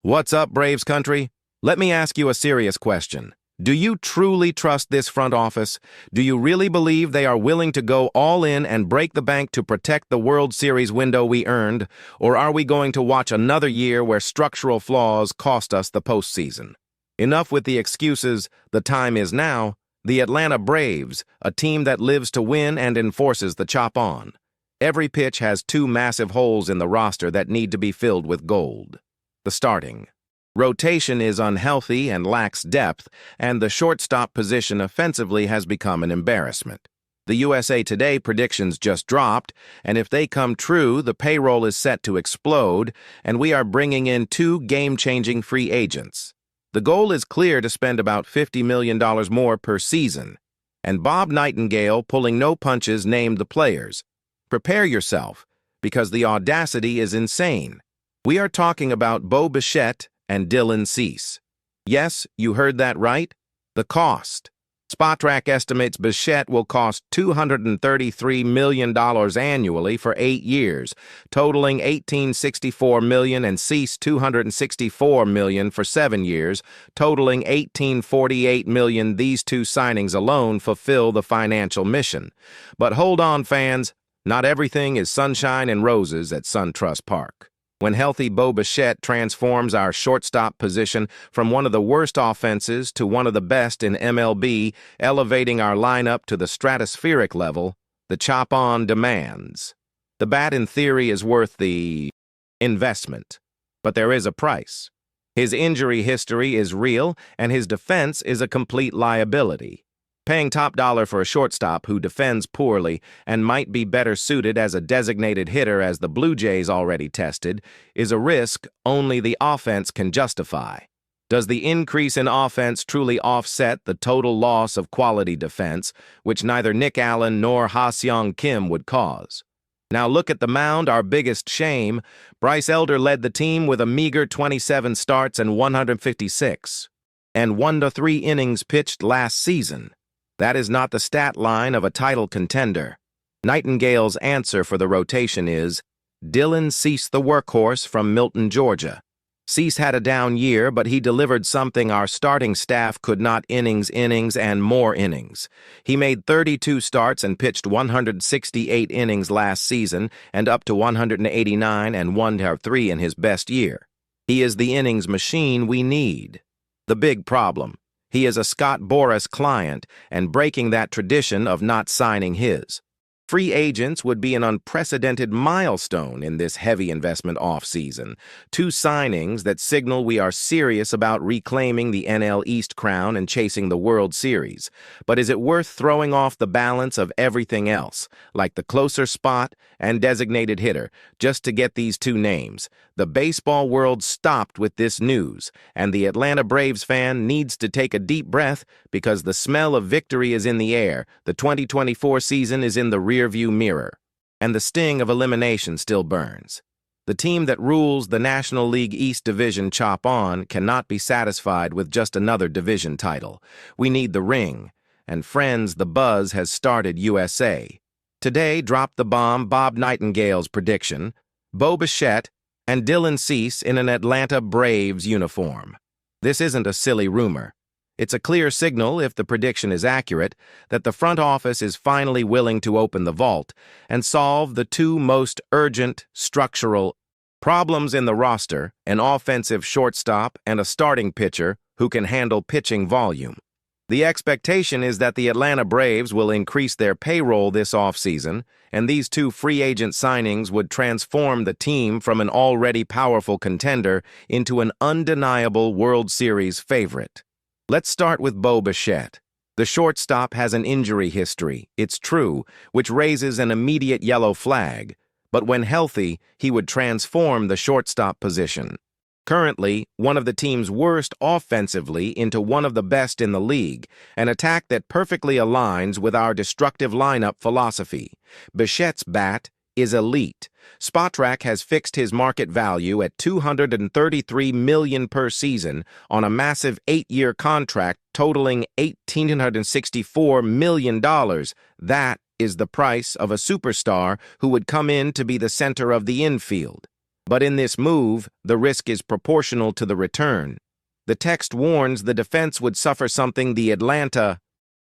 What's up, Braves country? Let me ask you a serious question. Do you truly trust this front office? Do you really believe they are willing to go all in and break the bank to protect the World Series window we earned? Or are we going to watch another year where structural flaws cost us the postseason? Enough with the excuses. The time is now. The Atlanta Braves, a team that lives to win and enforces the chop on. Every pitch has two massive holes in the roster that need to be filled with gold. The starting rotation is unhealthy and lacks depth, and the shortstop position offensively has become an embarrassment. The USA Today predictions just dropped, and if they come true, the payroll is set to explode, and we are bringing in two game-changing free agents. The goal is clear to spend about $50 million more per season, and Bob Nightingale, pulling no punches, named the players. Prepare yourself, because the audacity is insane. We are talking about Bo Bichette and Dylan Cease. Yes, you heard that right. The cost. Spotrac estimates Bichette will cost $233 million annually for 8 years, totaling $1,864 million, and Cease $264 million for 7 years, totaling $1,848 million. These two signings alone fulfill the financial mission. But hold on, fans. Not everything is sunshine and roses at SunTrust Park. When healthy, Bo Bichette transforms our shortstop position from one of the worst offenses to one of the best in MLB, elevating our lineup to the stratospheric level the chop-on demands. The bat, in theory, is worth the investment, but there is a price. His injury history is real, and his defense is a complete liability. Paying top dollar for a shortstop who defends poorly and might be better suited as a designated hitter, as the Blue Jays already tested, is a risk only the offense can justify. Does the increase in offense truly offset the total loss of quality defense, which neither Nick Allen nor Ha-Seong Kim would cause? Now look at the mound, our biggest shame. Bryce Elder led the team with a meager 27 starts and 156, and 1-3 innings pitched last season. That is not the stat line of a title contender. Nightingale's answer for the rotation is Dylan Cease, the workhorse from Milton, Georgia. Cease had a down year, but he delivered something our starting staff could not: innings, and more innings. He made 32 starts and pitched 168 innings last season and up to 189 and 1-3 in his best year. He is the innings machine we need. The big problem: he is a Scott Boras client and breaking that tradition of not signing his. Free agents would be an unprecedented milestone in this heavy investment offseason. Two signings that signal we are serious about reclaiming the NL East crown and chasing the World Series. But is it worth throwing off the balance of everything else, like the closer spot and designated hitter, just to get these two names? The baseball world stopped with this news, and the Atlanta Braves fan needs to take a deep breath because the smell of victory is in the air. The 2024 season is in the rearview mirror, and the sting of elimination still burns. The team that rules the National League East Division chop on cannot be satisfied with just another division title. We need the ring, and friends, the buzz has started. USA Today dropped the bomb: Bob Nightingale's prediction, Bo Bichette and Dylan Cease in an Atlanta Braves uniform. This isn't a silly rumor. It's a clear signal, if the prediction is accurate, that the front office is finally willing to open the vault and solve the two most urgent structural problems in the roster: an offensive shortstop and a starting pitcher who can handle pitching volume. The expectation is that the Atlanta Braves will increase their payroll this offseason, and these two free agent signings would transform the team from an already powerful contender into an undeniable World Series favorite. Let's start with Bo Bichette. The shortstop has an injury history, it's true, which raises an immediate yellow flag, but when healthy, he would transform the shortstop position. Currently, one of the team's worst offensively into one of the best in the league, an attack that perfectly aligns with our destructive lineup philosophy. Bichette's bat is elite. Spotrac has fixed his market value at $233 million per season on a massive 8-year contract totaling $1,864 million. That is the price of a superstar who would come in to be the center of the infield. But in this move, the risk is proportional to the return. The text warns the defense would suffer something the Atlanta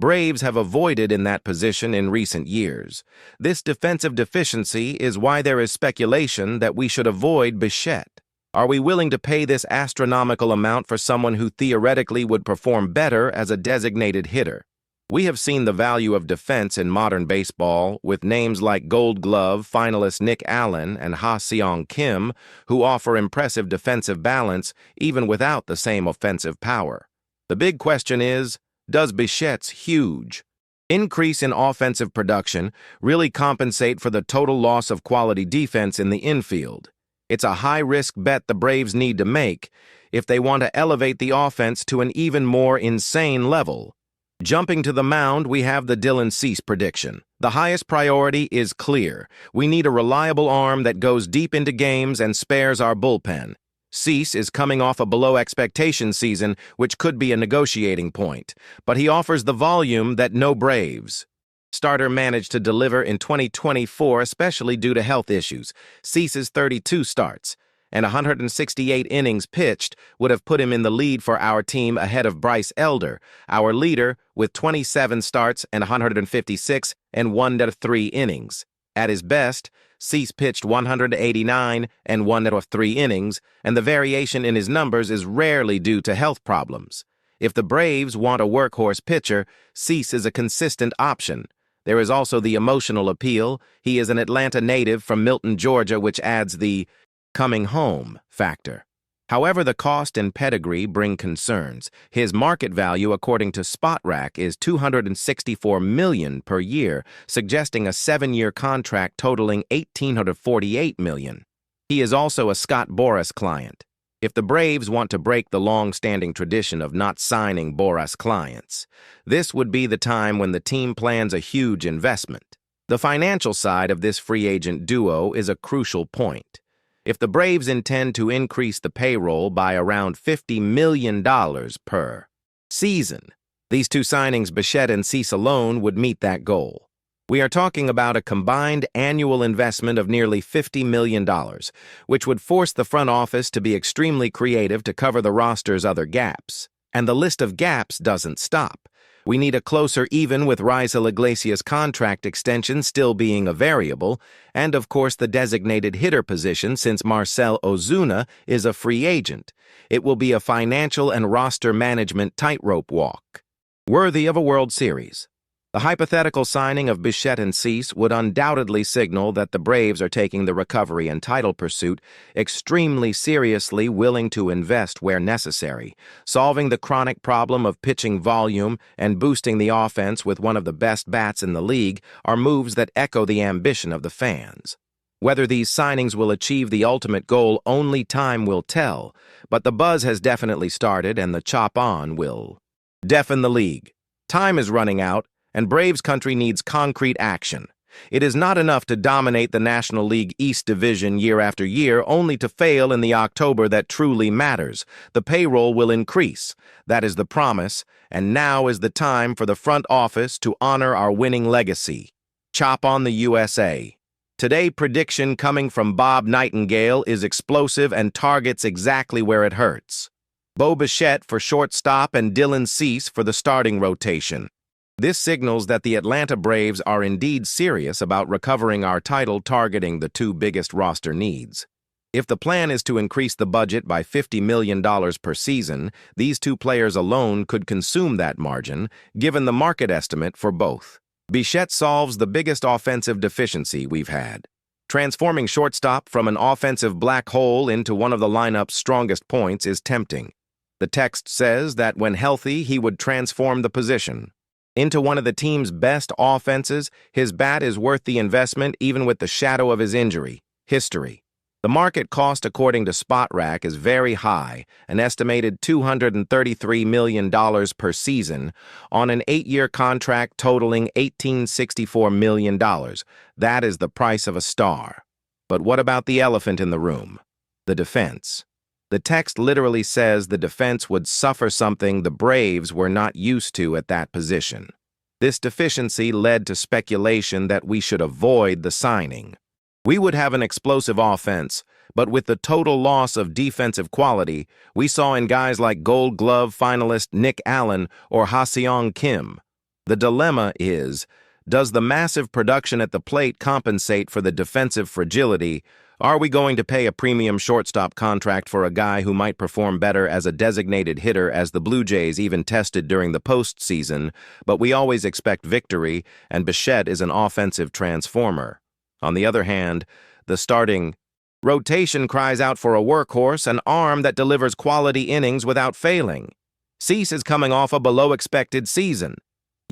Braves have avoided in that position in recent years. This defensive deficiency is why there is speculation that we should avoid Bichette. Are we willing to pay this astronomical amount for someone who theoretically would perform better as a designated hitter? We have seen the value of defense in modern baseball with names like Gold Glove finalist Nick Allen and Ha-Seong Kim, who offer impressive defensive balance even without the same offensive power. The big question is, does Bichette's huge increase in offensive production really compensate for the total loss of quality defense in the infield? It's a high-risk bet the Braves need to make if they want to elevate the offense to an even more insane level. Jumping to the mound, we have the Dylan Cease prediction. The highest priority is clear. We need a reliable arm that goes deep into games and spares our bullpen. Cease is coming off a below-expectation season, which could be a negotiating point, but he offers the volume that no Braves starter managed to deliver in 2024, especially due to health issues. Cease's 32 starts and 168 innings pitched would have put him in the lead for our team ahead of Bryce Elder, our leader, with 27 starts and 156 and 1.3 innings. At his best, Cease pitched 189 and 1.3 innings, and the variation in his numbers is rarely due to health problems. If the Braves want a workhorse pitcher, Cease is a consistent option. There is also the emotional appeal. He is an Atlanta native from Milton, Georgia, which adds the coming home factor. However, the cost and pedigree bring concerns. His market value, according to SpotRack, is $264 million per year, suggesting a 7-year contract totaling $1,848 million. He is also a Scott Boras client. If the Braves want to break the long-standing tradition of not signing Boras clients, this would be the time when the team plans a huge investment. The financial side of this free agent duo is a crucial point. If the Braves intend to increase the payroll by around $50 million per season, these two signings, Bichette and Cease alone, would meet that goal. We are talking about a combined annual investment of nearly $50 million, which would force the front office to be extremely creative to cover the roster's other gaps. And the list of gaps doesn't stop. We need a closer even with Raisel Iglesias' contract extension still being a variable, and of course the designated hitter position since Marcell Ozuna is a free agent. It will be a financial and roster management tightrope walk, worthy of a World Series. The hypothetical signing of Bichette and Cease would undoubtedly signal that the Braves are taking the recovery and title pursuit extremely seriously, willing to invest where necessary. Solving the chronic problem of pitching volume and boosting the offense with one of the best bats in the league are moves that echo the ambition of the fans. Whether these signings will achieve the ultimate goal, only time will tell, but the buzz has definitely started and the chop on will deafen the league. Time is running out, and Braves country needs concrete action. It is not enough to dominate the National League East Division year after year only to fail in the October that truly matters. The payroll will increase. That is the promise, and now is the time for the front office to honor our winning legacy. Chop on the USA. Today, prediction coming from Bob Nightingale is explosive and targets exactly where it hurts. Bo Bichette for shortstop and Dylan Cease for the starting rotation. This signals that the Atlanta Braves are indeed serious about recovering our title, targeting the two biggest roster needs. If the plan is to increase the budget by $50 million per season, these two players alone could consume that margin, given the market estimate for both. Bichette solves the biggest offensive deficiency we've had. Transforming shortstop from an offensive black hole into one of the lineup's strongest points is tempting. The text says that when healthy, he would transform the position into one of the team's best offenses. His bat is worth the investment even with the shadow of his injury history. The market cost, according to SpotRack, is very high, an estimated $233 million per season on an 8-year contract totaling $1,864 million. That is the price of a star. But what about the elephant in the room? The defense. The text literally says the defense would suffer something the Braves were not used to at that position. This deficiency led to speculation that we should avoid the signing. We would have an explosive offense, but with the total loss of defensive quality we saw in guys like Gold Glove finalist Nick Allen or Ha-Seong Kim. The dilemma is, does the massive production at the plate compensate for the defensive fragility? Are we going to pay a premium shortstop contract for a guy who might perform better as a designated hitter, as the Blue Jays even tested during the postseason, but we always expect victory, and Bichette is an offensive transformer. On the other hand, the starting rotation cries out for a workhorse, an arm that delivers quality innings without failing. Cease is coming off a below-expected season.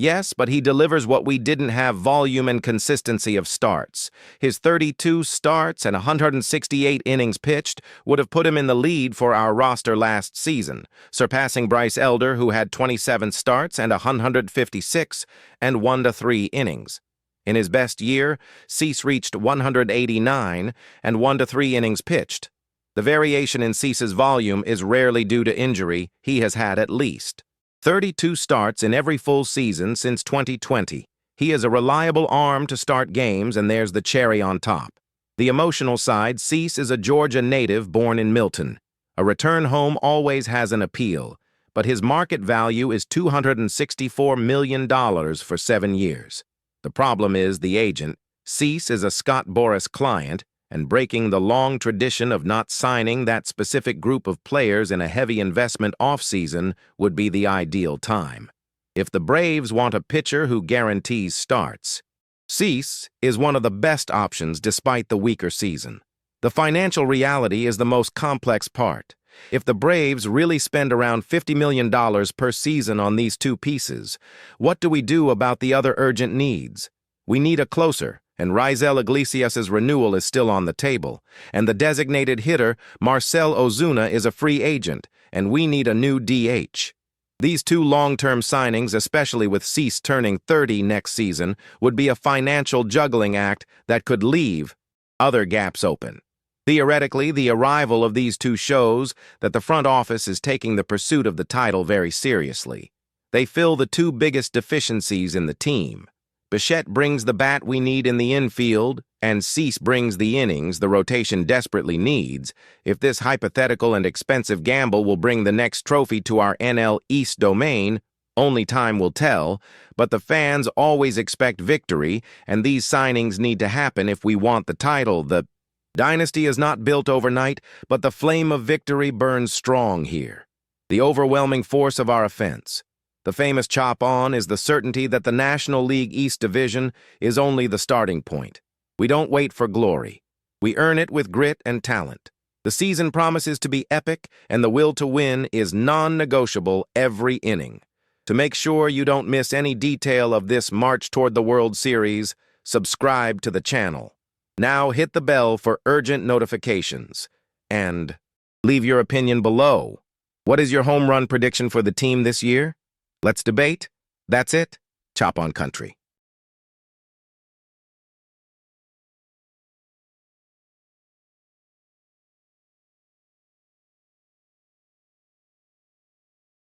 Yes, but he delivers what we didn't have: volume and consistency of starts. His 32 starts and 168 innings pitched would have put him in the lead for our roster last season, surpassing Bryce Elder, who had 27 starts and 156 and 1-3 innings. In his best year, Cease reached 189 and 1-3 innings pitched. The variation in Cease's volume is rarely due to injury. He has had at least 32 starts in every full season since 2020. He is a reliable arm to start games, and there's the cherry on top. The emotional side: Cease is a Georgia native born in Milton. A return home always has an appeal, but his market value is $264 million for 7 years. The problem is the agent. Cease is a Scott Boras client, and breaking the long tradition of not signing that specific group of players in a heavy investment offseason would be the ideal time. If the Braves want a pitcher who guarantees starts, Cease is one of the best options despite the weaker season. The financial reality is the most complex part. If the Braves really spend around $50 million per season on these two pieces, what do we do about the other urgent needs? We need a closer, and Raisel Iglesias' renewal is still on the table, and the designated hitter, Marcell Ozuna, is a free agent, and we need a new DH. These two long-term signings, especially with Cease turning 30 next season, would be a financial juggling act that could leave other gaps open. Theoretically, the arrival of these two shows that the front office is taking the pursuit of the title very seriously. They fill the two biggest deficiencies in the team. Bichette brings the bat we need in the infield, and Cease brings the innings the rotation desperately needs. If this hypothetical and expensive gamble will bring the next trophy to our NL East domain, only time will tell, but the fans always expect victory, and these signings need to happen if we want the title. The dynasty is not built overnight, but the flame of victory burns strong here. The overwhelming force of our offense. The famous chop on is the certainty that the National League East Division is only the starting point. We don't wait for glory. We earn it with grit and talent. The season promises to be epic, and the will to win is non-negotiable every inning. To make sure you don't miss any detail of this march toward the World Series, subscribe to the channel. Now hit the bell for urgent notifications. And leave your opinion below. What is your home run prediction for the team this year? Let's debate. That's it. Chop on Country.